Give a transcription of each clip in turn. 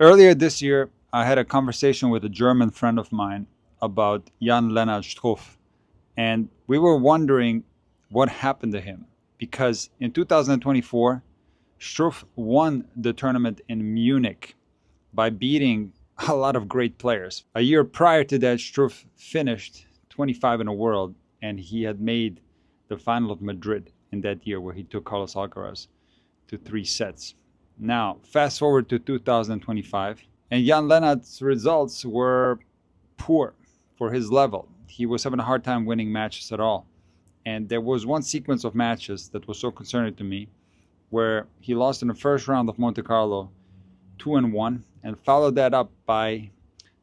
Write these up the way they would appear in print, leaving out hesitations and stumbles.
Earlier this year, I had a conversation with a German friend of mine about Jan-Lennart Struff, and we were wondering what happened to him because in 2024, Struff won the tournament in Munich by beating a lot of great players. A year prior to that, Struff finished 25 in the world, and he had made the final of Madrid in that year where he took Carlos Alcaraz to 3 sets. Now, fast forward to 2025, and Jan Lennart's results were poor for his level. He was having a hard time winning matches at all. And there was one sequence of matches that was so concerning to me where he lost in the first round of Monte Carlo 2-1 and followed that up by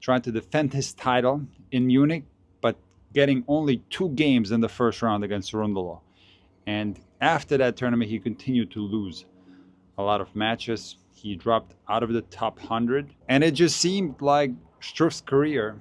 trying to defend his title in Munich, but getting only 2 games in the first round against Cerundolo. And after that tournament, he continued to lose a lot of matches. He dropped out of the top 100. And it just seemed like Struff's career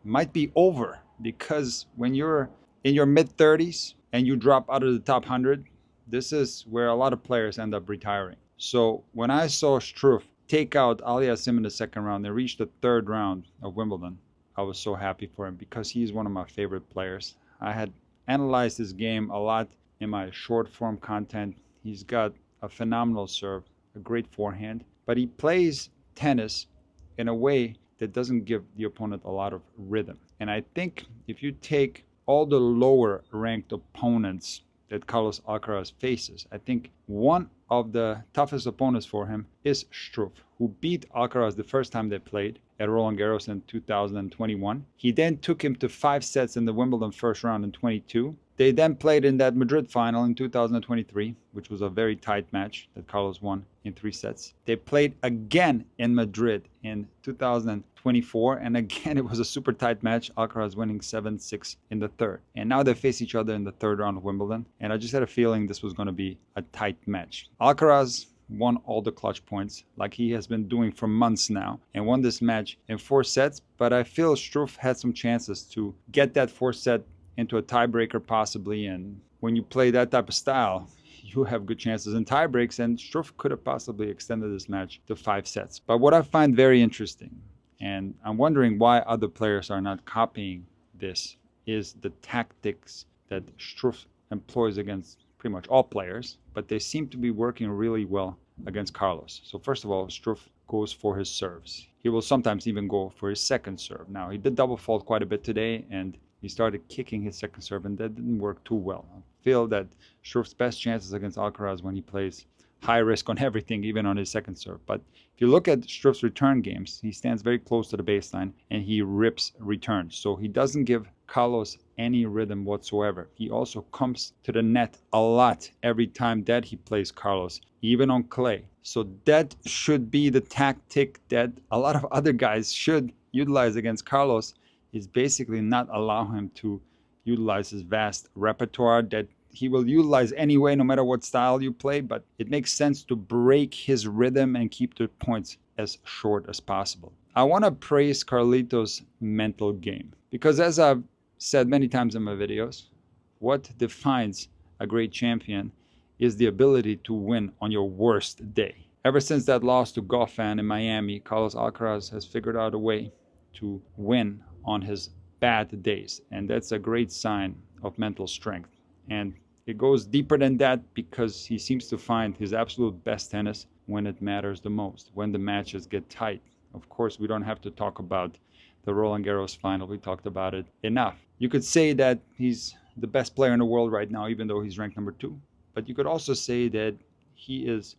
might be over because when you're in your mid 30s and you drop out of the top 100, this is where a lot of players end up retiring. So when I saw Struff take out Aliassim in the second round and reach the third round of Wimbledon, I was so happy for him because he's one of my favorite players. I had analyzed his game a lot in my short form content. He's got a phenomenal serve, a great forehand, but he plays tennis in a way that doesn't give the opponent a lot of rhythm. And I think if you take all the lower ranked opponents that Carlos Alcaraz faces, I think one of the toughest opponents for him is Struff, who beat Alcaraz the first time they played at Roland Garros in 2021. He then took him to 5 sets in the Wimbledon first round in 22. They then played in that Madrid final in 2023, which was a very tight match that Carlos won in 3 sets. They played again in Madrid in 2024, and again it was a super tight match, Alcaraz winning 7-6 in the third. And now they face each other in the third round of Wimbledon, and I just had a feeling this was going to be a tight match. Alcaraz won all the clutch points like he has been doing for months now and won this match in 4 sets, but I feel Struff had some chances to get that 4 set into a tiebreaker possibly, and when you play that type of style, you have good chances in tiebreaks, and Struff could have possibly extended this match to 5 sets. But what I find very interesting, and I'm wondering why other players are not copying this, is the tactics that Struff employs against pretty much all players, but they seem to be working really well against Carlos. So first of all, Struff goes for his serves. He will sometimes even go for his second serve. Now, he did double fault quite a bit today, and he started kicking his second serve, and that didn't work too well. I feel that Struff's best chances against Alcaraz when he plays high risk on everything, even on his second serve. But if you look at Struff's return games, he stands very close to the baseline and he rips returns. So he doesn't give Carlos any rhythm whatsoever. He also comes to the net a lot every time that he plays Carlos, even on clay. So that should be the tactic that a lot of other guys should utilize against Carlos, is basically not allow him to utilize his vast repertoire that he will utilize anyway, no matter what style you play. But it makes sense to break his rhythm and keep the points as short as possible. I want to praise Carlito's mental game because, as I've said many times in my videos, what defines a great champion is the ability to win on your worst day. Ever since that loss to Goffin in Miami, Carlos Alcaraz has figured out a way to win on his bad days, and that's a great sign of mental strength. And it goes deeper than that because he seems to find his absolute best tennis when it matters the most, when the matches get tight. Of course, we don't have to talk about the Roland Garros final. We talked about it enough. You could say that he's the best player in the world right now, even though he's ranked number 2. But you could also say that he is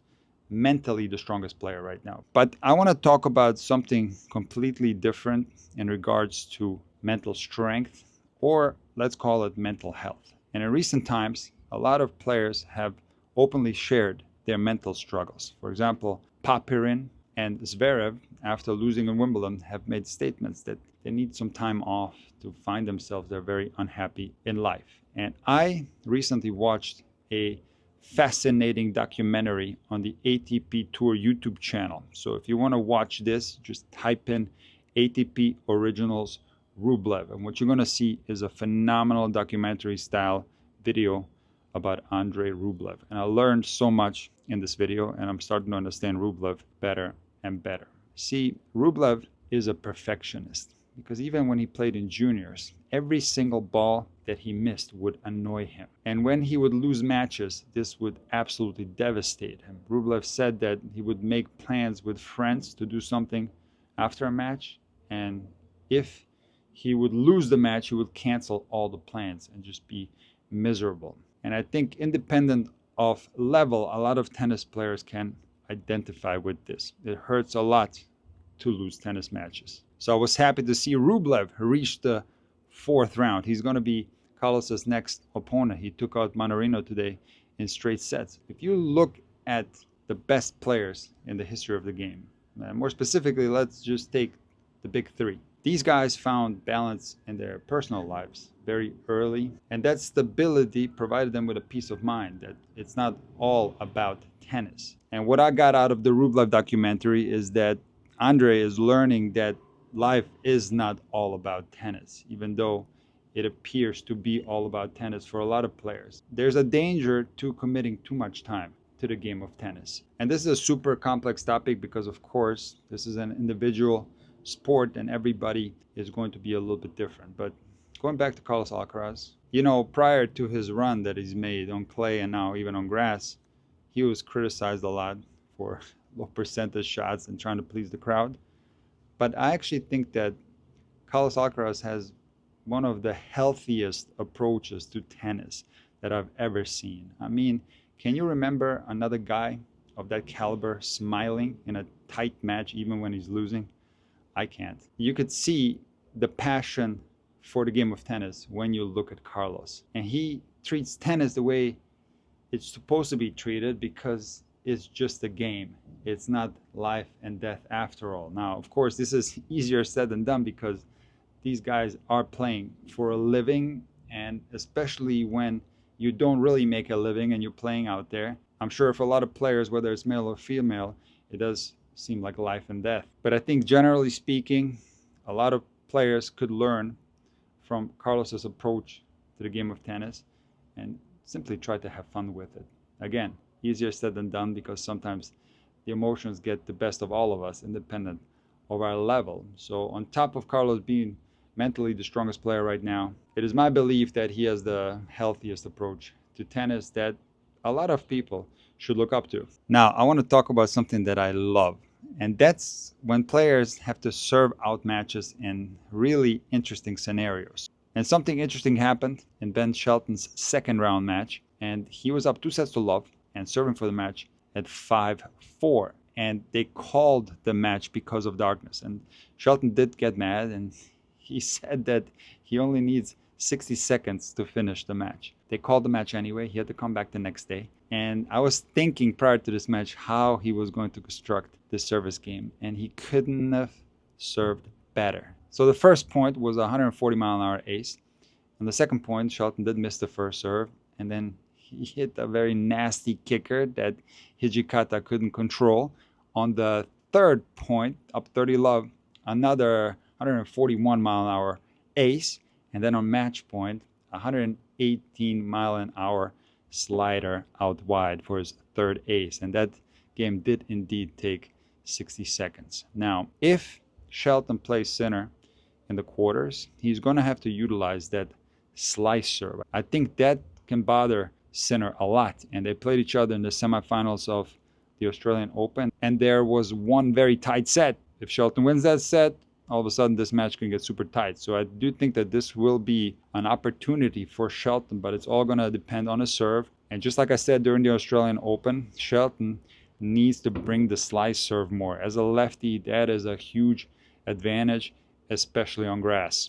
mentally the strongest player right now. But I want to talk about something completely different in regards to mental strength, or let's call it mental health. And in recent times, a lot of players have openly shared their mental struggles. For example, Papirin and Zverev, after losing in Wimbledon, have made statements that they need some time off to find themselves. They're very unhappy in life. And I recently watched a fascinating documentary on the ATP Tour YouTube channel. So if you want to watch this, just type in ATP Originals Rublev, and what you're going to see is a phenomenal documentary style video about Andrei Rublev. And I learned so much in this video, and I'm starting to understand Rublev better and better. See, Rublev is a perfectionist because even when he played in juniors, every single ball that he missed would annoy him. And when he would lose matches, this would absolutely devastate him. Rublev said that he would make plans with friends to do something after a match, and if he would lose the match, he would cancel all the plans and just be miserable. And I think independent of level, a lot of tennis players can identify with this. It hurts a lot to lose tennis matches. So I was happy to see Rublev reach the fourth round. He's going to be Carlos's next opponent. He took out Manarino today in straight sets. If you look at the best players in the history of the game, more specifically, let's just take the big three. These guys found balance in their personal lives very early, and that stability provided them with a peace of mind that it's not all about tennis. And what I got out of the Rublev documentary is that Andre is learning that life is not all about tennis, even though it appears to be all about tennis for a lot of players. There's a danger to committing too much time to the game of tennis. And this is a super complex topic because, of course, this is an individual sport and everybody is going to be a little bit different. But going back to Carlos Alcaraz, prior to his run that he's made on clay and now even on grass, he was criticized a lot for low percentage shots and trying to please the crowd. But I actually think that Carlos Alcaraz has one of the healthiest approaches to tennis that I've ever seen. I mean, can you remember another guy of that caliber smiling in a tight match even when he's losing? I can't. You could see the passion for the game of tennis when you look at Carlos. And he treats tennis the way it's supposed to be treated because it's just a game. It's not life and death after all. Now, of course, this is easier said than done because these guys are playing for a living, and especially when you don't really make a living and you're playing out there. I'm sure for a lot of players, whether it's male or female, it does seem like life and death. But I think generally speaking, a lot of players could learn from Carlos's approach to the game of tennis and simply try to have fun with it. Again, easier said than done because sometimes the emotions get the best of all of us, independent of our level. So on top of Carlos being mentally the strongest player right now, it is my belief that he has the healthiest approach to tennis that a lot of people should look up to. Now, I want to talk about something that I love, and that's when players have to serve out matches in really interesting scenarios. And something interesting happened in Ben Shelton's second round match, and he was up 2-0 and serving for the match at 5-4. And they called the match because of darkness. And Shelton did get mad, and he said that he only needs 60 seconds to finish the match. They called the match anyway. He had to come back the next day. And I was thinking prior to this match how he was going to construct this service game, and he couldn't have served better. So the first point was a 140-mile-an-hour ace. On the second point, Shelton did miss the first serve, and then he hit a very nasty kicker that Hijikata couldn't control. On the third point, up 30-love, another 141-mile-an-hour ace, and then on match point, 118-mile-an-hour slider out wide for his third ace, and that game did indeed take 60 seconds. Now, if Shelton plays Sinner in the quarters, he's going to have to utilize that slice serve. I think that can bother Sinner a lot, and they played each other in the semifinals of the Australian Open, and there was one very tight set. If Shelton wins that set, all of a sudden this match can get super tight. So I do think that this will be an opportunity for Shelton, but it's all going to depend on his serve. And just like I said during the Australian Open, Shelton needs to bring the slice serve more. As a lefty, that is a huge advantage, especially on grass.